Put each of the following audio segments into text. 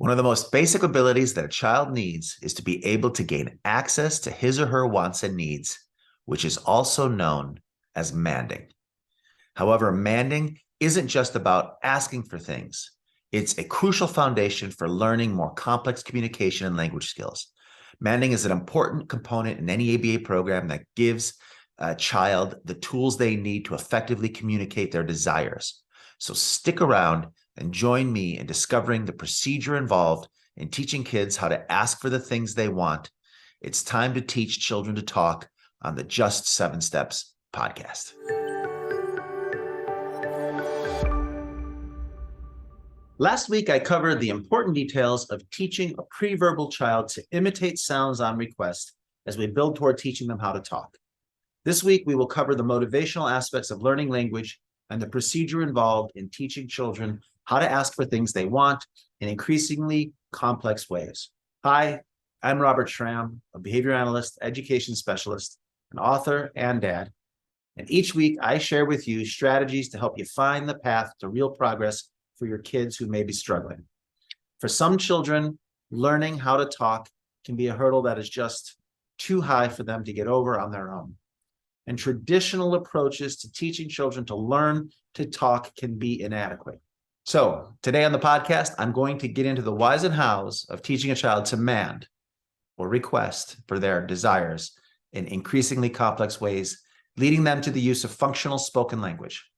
One of the most basic abilities that a child needs is to be able to gain access to his or her wants and needs, which is also known as manding. However, manding isn't just about asking for things. It's a crucial foundation for learning more complex communication and language skills. Manding is an important component in any ABA program that gives a child the tools they need to effectively communicate their desires. So stick around and join me in discovering the procedure involved in teaching kids how to ask for the things they want. It's time to teach children to talk on the Just 7 Steps podcast. Last week, I covered the important details of teaching a pre-verbal child to imitate sounds on request as we build toward teaching them how to talk. This week, we will cover the motivational aspects of learning language and the procedure involved in teaching children how to ask for things they want in increasingly complex ways. Hi, I'm Robert Schramm, a behavior analyst, education specialist, an author, and dad. And each week, I share with you strategies to help you find the path to real progress for your kids who may be struggling. For some children, learning how to talk can be a hurdle that is just too high for them to get over on their own. And traditional approaches to teaching children to learn to talk can be inadequate. So today on the podcast, I'm going to get into the whys and hows of teaching a child to mand or request for their desires in increasingly complex ways, leading them to the use of functional spoken language.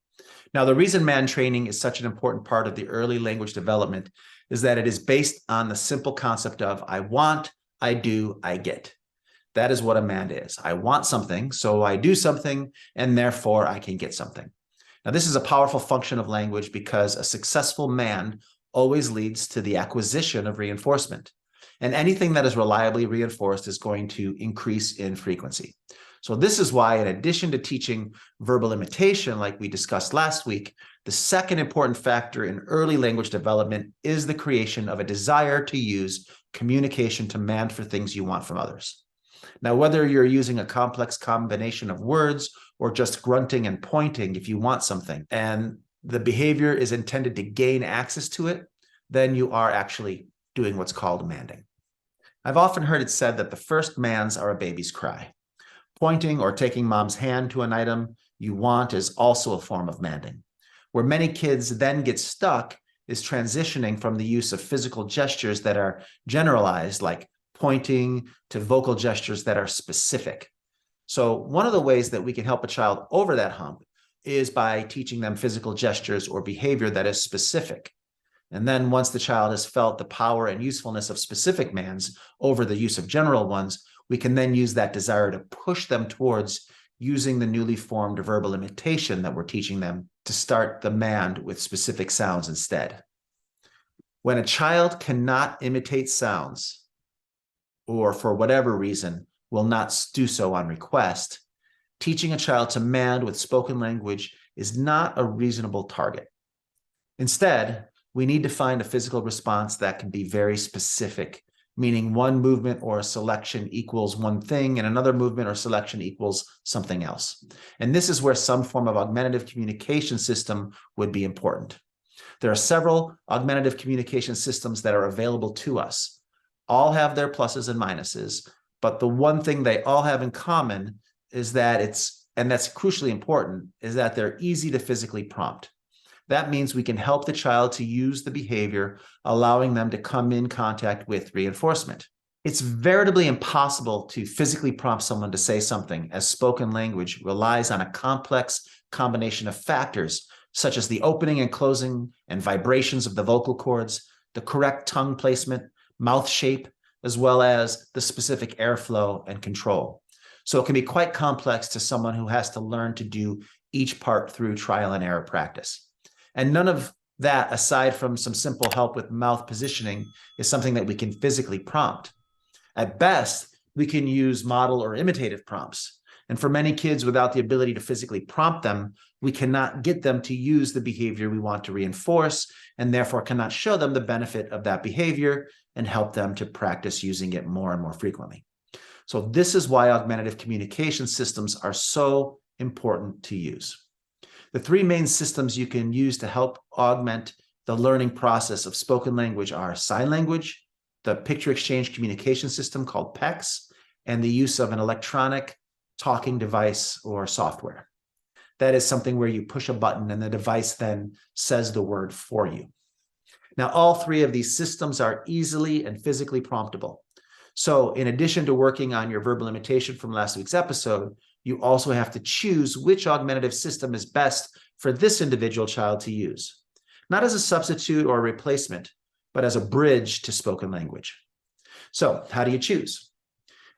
Now, the reason mand training is such an important part of the early language development is that it is based on the simple concept of I want, I do, I get. That is what a mand is. I want something, so I do something, and therefore I can get something. Now, this is a powerful function of language because a successful mand always leads to the acquisition of reinforcement. And anything that is reliably reinforced is going to increase in frequency. So this is why, in addition to teaching verbal imitation, like we discussed last week, the second important factor in early language development is the creation of a desire to use communication to mand for things you want from others. Now, whether you're using a complex combination of words or just grunting and pointing if you want something, and the behavior is intended to gain access to it, then you are actually doing what's called manding. I've often heard it said that the first mands are a baby's cry. Pointing or taking mom's hand to an item you want is also a form of manding. Where many kids then get stuck is transitioning from the use of physical gestures that are generalized, like pointing, to vocal gestures that are specific. So one of the ways that we can help a child over that hump is by teaching them physical gestures or behavior that is specific. And then once the child has felt the power and usefulness of specific mands over the use of general ones, we can then use that desire to push them towards using the newly formed verbal imitation that we're teaching them to start the mand with specific sounds instead. When a child cannot imitate sounds, or for whatever reason will not do so on request, teaching a child to mand with spoken language is not a reasonable target. Instead, we need to find a physical response that can be very specific, meaning one movement or a selection equals one thing and another movement or selection equals something else. And this is where some form of augmentative communication system would be important. There are several augmentative communication systems that are available to us. All have their pluses and minuses, but the one thing they all have in common is that and that's crucially important, is that they're easy to physically prompt. That means we can help the child to use the behavior, allowing them to come in contact with reinforcement. It's veritably impossible to physically prompt someone to say something, as spoken language relies on a complex combination of factors, such as the opening and closing and vibrations of the vocal cords, the correct tongue placement, mouth shape, as well as the specific airflow and control. So it can be quite complex to someone who has to learn to do each part through trial and error practice. And none of that, aside from some simple help with mouth positioning, is something that we can physically prompt. At best, we can use model or imitative prompts. And for many kids without the ability to physically prompt them, we cannot get them to use the behavior we want to reinforce, and therefore cannot show them the benefit of that behavior and help them to practice using it more and more frequently. So this is why augmentative communication systems are so important to use. The three main systems you can use to help augment the learning process of spoken language are sign language, the picture exchange communication system called Pecs, and the use of an electronic talking device or software. That is something where you push a button and the device then says the word for you. Now, all three of these systems are easily and physically promptable. So in addition to working on your verbal imitation from last week's episode, you also have to choose which augmentative system is best for this individual child to use, not as a substitute or a replacement, but as a bridge to spoken language. So how do you choose?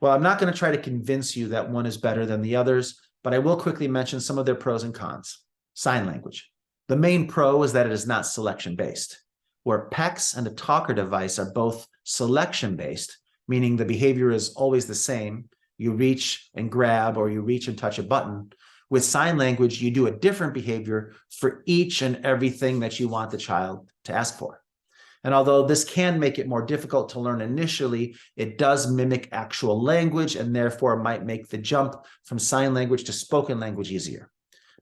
Well, I'm not going to try to convince you that one is better than the others, but I will quickly mention some of their pros and cons. Sign language. The main pro is that it is not selection-based, where Pecs and the talker device are both selection-based, meaning the behavior is always the same. You reach and grab, or you reach and touch a button. With sign language, you do a different behavior for each and everything that you want the child to ask for. And although this can make it more difficult to learn initially, it does mimic actual language and therefore might make the jump from sign language to spoken language easier.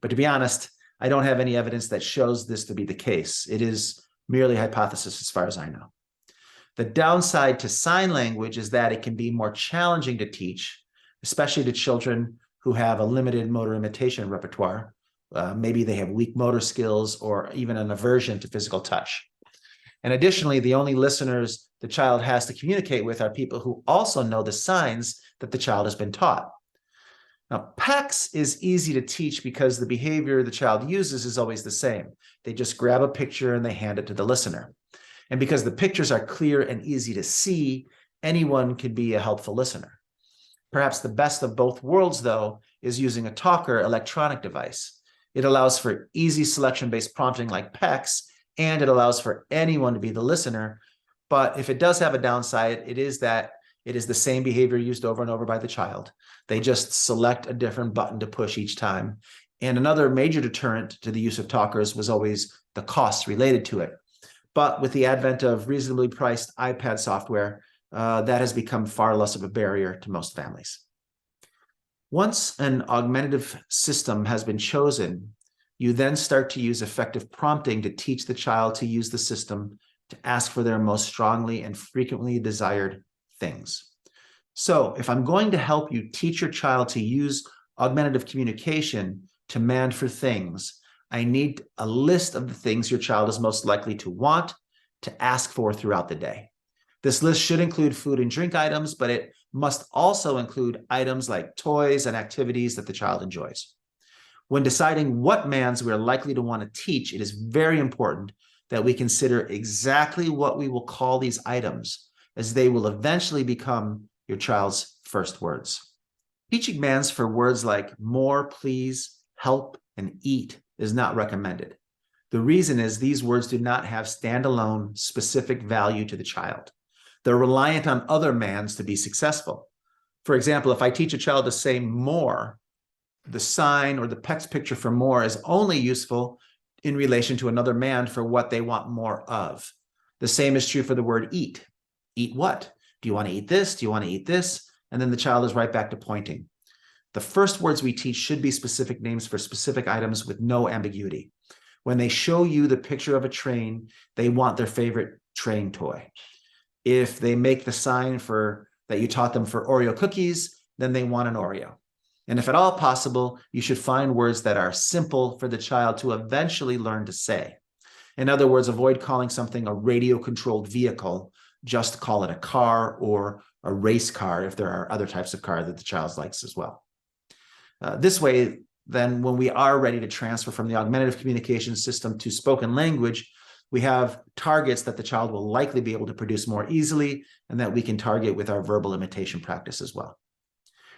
But to be honest, I don't have any evidence that shows this to be the case. It is merely hypothesis as far as I know. The downside to sign language is that it can be more challenging to teach, especially to children who have a limited motor imitation repertoire. Maybe they have weak motor skills or even an aversion to physical touch. And additionally, the only listeners the child has to communicate with are people who also know the signs that the child has been taught. Now, Pecs is easy to teach because the behavior the child uses is always the same. They just grab a picture and they hand it to the listener. And because the pictures are clear and easy to see, anyone can be a helpful listener. Perhaps the best of both worlds, though, is using a talker electronic device. It allows for easy selection-based prompting like Pecs, and it allows for anyone to be the listener. But if it does have a downside, it is that it is the same behavior used over and over by the child. They just select a different button to push each time. And another major deterrent to the use of talkers was always the costs related to it. But with the advent of reasonably priced iPad software, that has become far less of a barrier to most families. Once an augmentative system has been chosen, you then start to use effective prompting to teach the child to use the system to ask for their most strongly and frequently desired things. So if I'm going to help you teach your child to use augmentative communication to demand for things, I need a list of the things your child is most likely to want to ask for throughout the day. This list should include food and drink items, but it must also include items like toys and activities that the child enjoys. When deciding what Mands we're likely to want to teach, it is very important that we consider exactly what we will call these items, as they will eventually become your child's first words. Teaching Mands for words like more, please, help, and eat is not recommended. The reason is these words do not have standalone specific value to the child. They're reliant on other Mands to be successful. For example, if I teach a child to say more, the sign or the Pecs picture for more is only useful in relation to another Mand for what they want more of. The same is true for the word eat. Eat what? Do you want to eat this? Do you want to eat this? And then the child is right back to pointing. The first words we teach should be specific names for specific items with no ambiguity. When they show you the picture of a train, they want their favorite train toy. If they make the sign that you taught them for Oreo cookies, then they want an Oreo. And if at all possible, you should find words that are simple for the child to eventually learn to say. In other words, avoid calling something a radio-controlled vehicle. Just call it a car or a race car if there are other types of car that the child likes as well. This way, then, when we are ready to transfer from the augmentative communication system to spoken language, we have targets that the child will likely be able to produce more easily and that we can target with our verbal imitation practice as well.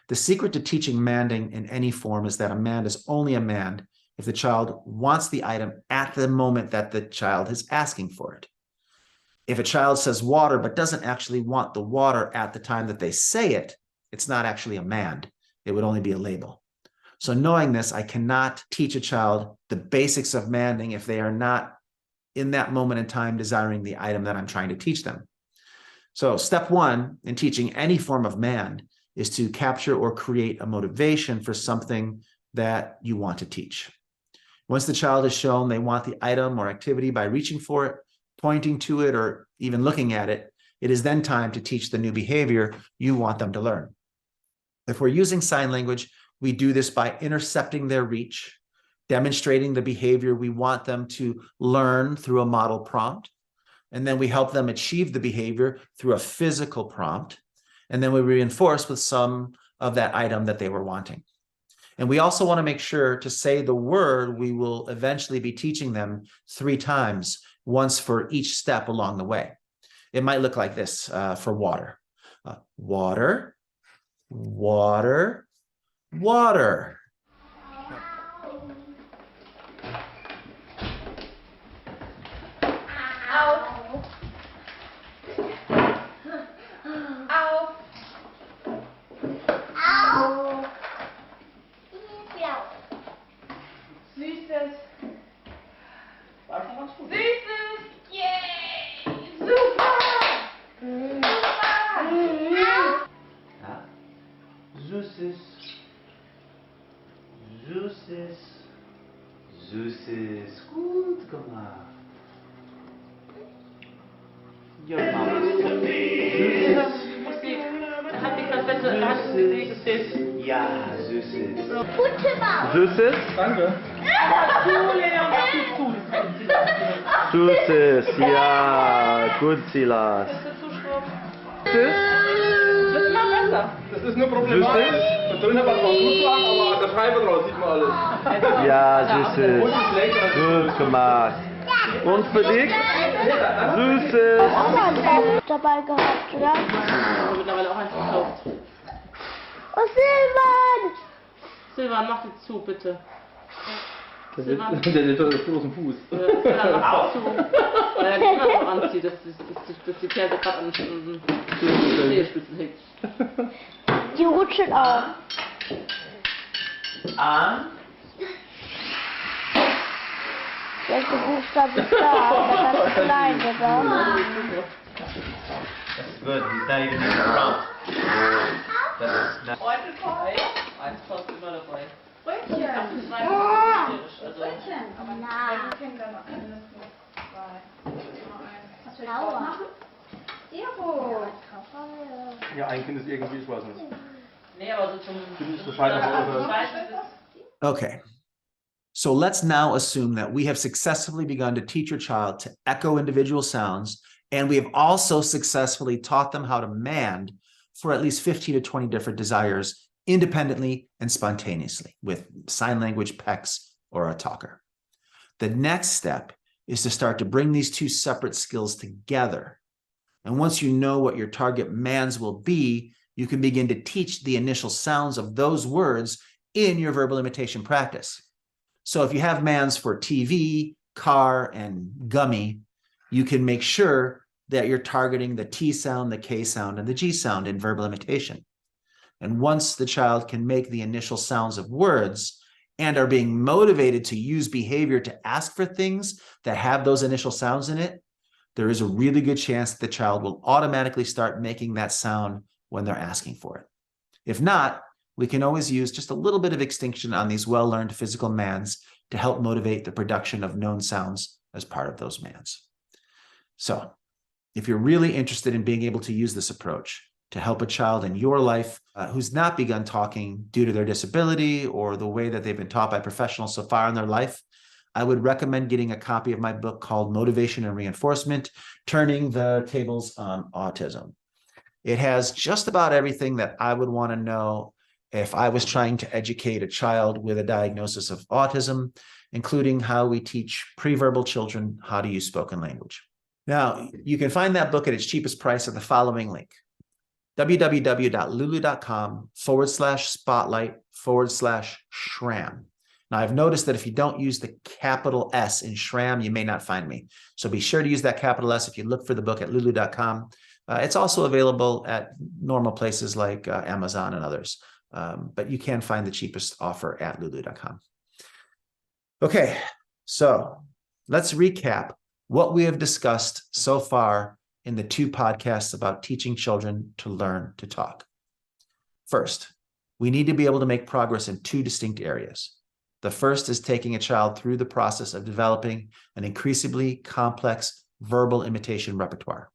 The secret to teaching Manding in any form is that a Mand is only a Mand if the child wants the item at the moment that the child is asking for it. If a child says water but doesn't actually want the water at the time that they say it, it's not actually a Mand. It would only be a label. So knowing this, I cannot teach a child the basics of Manding if they are not in that moment in time desiring the item that I'm trying to teach them. So step one in teaching any form of Mand is to capture or create a motivation for something that you want to teach. Once the child has shown they want the item or activity by reaching for it, pointing to it or even looking at it, it is then time to teach the new behavior you want them to learn. If we're using sign language, we do this by intercepting their reach, demonstrating the behavior we want them to learn through a model prompt. And then we help them achieve the behavior through a physical prompt. And then we reinforce with some of that item that they were wanting. And we also want to make sure to say the word we will eventually be teaching them 3 times, once for each step along the way. It might look like this for water. Water, water, water. Süßes. Süßes. Yay! Super! Ja. Süßes. Süßes. Süßes. Gut gemacht. Ja, Mama. Süßes. Hat die Kassette Süßes. Ja, süßes. Süßes? Danke. Süßes, ja, gut, Silas. Süßes? Das ist immer besser. Das ist nur problematisch. Da drin hat man zwar gut gemacht, aber an der Scheibe draus sieht man alles. Ja, Süßes. Und ist schlecht. Gut gemacht. Und für dich? Süßes. Dabei gehabt, oder? Ich habe mittlerweile auch eins gekauft. Oh, Silvan! Silvan, mach die zu, bitte. Der sitzt doch aus dem Fuß. Silvan, mach die zu. Weil er die immer so anzieht, dass die Kerze gerade an den Zehenspitzen hängt. Die rutschen auch. An. Welche Buchstaben ist da? Aber ganz klein, oder? That's good. He's not even in the prompt. That's not. Heute voll. Eins passt immer dabei. Brötchen. Ich dachte, das war nicht also, Brötchen. Aber Na. Kinder noch mindestens 2. Nur eins. Was will ich Aua. drauf machen? Zero. Ja, ein Kind ist irgendwie, ich weiß nicht. nee, aber so zum... Findest du Scheiterhauer oder? Okay. So let's now assume that we have successfully begun to teach your child to echo individual sounds, and we have also successfully taught them how to mand for at least 15 to 20 different desires independently and spontaneously with sign language, Pecs, or a talker. The next step is to start to bring these 2 separate skills together. And once you know what your target mands will be, you can begin to teach the initial sounds of those words in your verbal imitation practice. So if you have mands for TV, car, and gummy, you can make sure that you're targeting the T sound, the K sound, and the G sound in verbal imitation. And once the child can make the initial sounds of words and are being motivated to use behavior to ask for things that have those initial sounds in it, there is a really good chance that the child will automatically start making that sound when they're asking for it. If not, we can always use just a little bit of extinction on these well-learned physical mands to help motivate the production of known sounds as part of those mands. So if you're really interested in being able to use this approach to help a child in your life who's not begun talking due to their disability or the way that they've been taught by professionals so far in their life, I would recommend getting a copy of my book called Motivation and Reinforcement, Turning the Tables on Autism. It has just about everything that I would want to know if I was trying to educate a child with a diagnosis of autism, including how we teach pre-verbal children how to use spoken language. Now, you can find that book at its cheapest price at the following link: www.lulu.com/spotlight/Schramm. Now, I've noticed that if you don't use the capital S in Schramm, you may not find me. So be sure to use that capital S if you look for the book at lulu.com. It's also available at normal places like Amazon and others. But you can find the cheapest offer at lulu.com. Okay, so let's recap what we have discussed so far in the 2 podcasts about teaching children to learn to talk. First, we need to be able to make progress in 2 distinct areas. The first is taking a child through the process of developing an increasingly complex verbal imitation repertoire.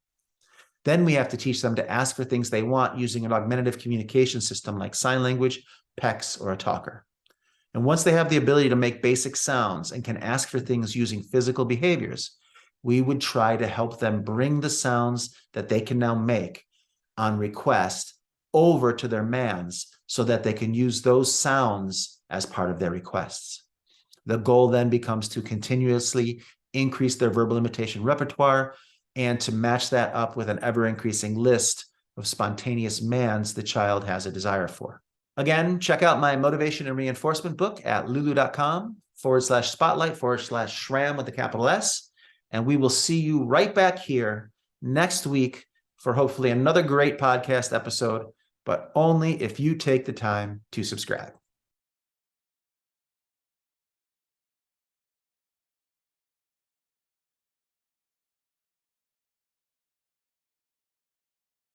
Then we have to teach them to ask for things they want using an augmentative communication system like sign language, Pecs, or a talker. And once they have the ability to make basic sounds and can ask for things using physical behaviors, we would try to help them bring the sounds that they can now make on request over to their Mands so that they can use those sounds as part of their requests. The goal then becomes to continuously increase their verbal imitation repertoire and to match that up with an ever-increasing list of spontaneous Mands the child has a desire for. Again, check out my motivation and reinforcement book at lulu.com/spotlight/Schramm with a capital S. And we will see you right back here next week for hopefully another great podcast episode, but only if you take the time to subscribe.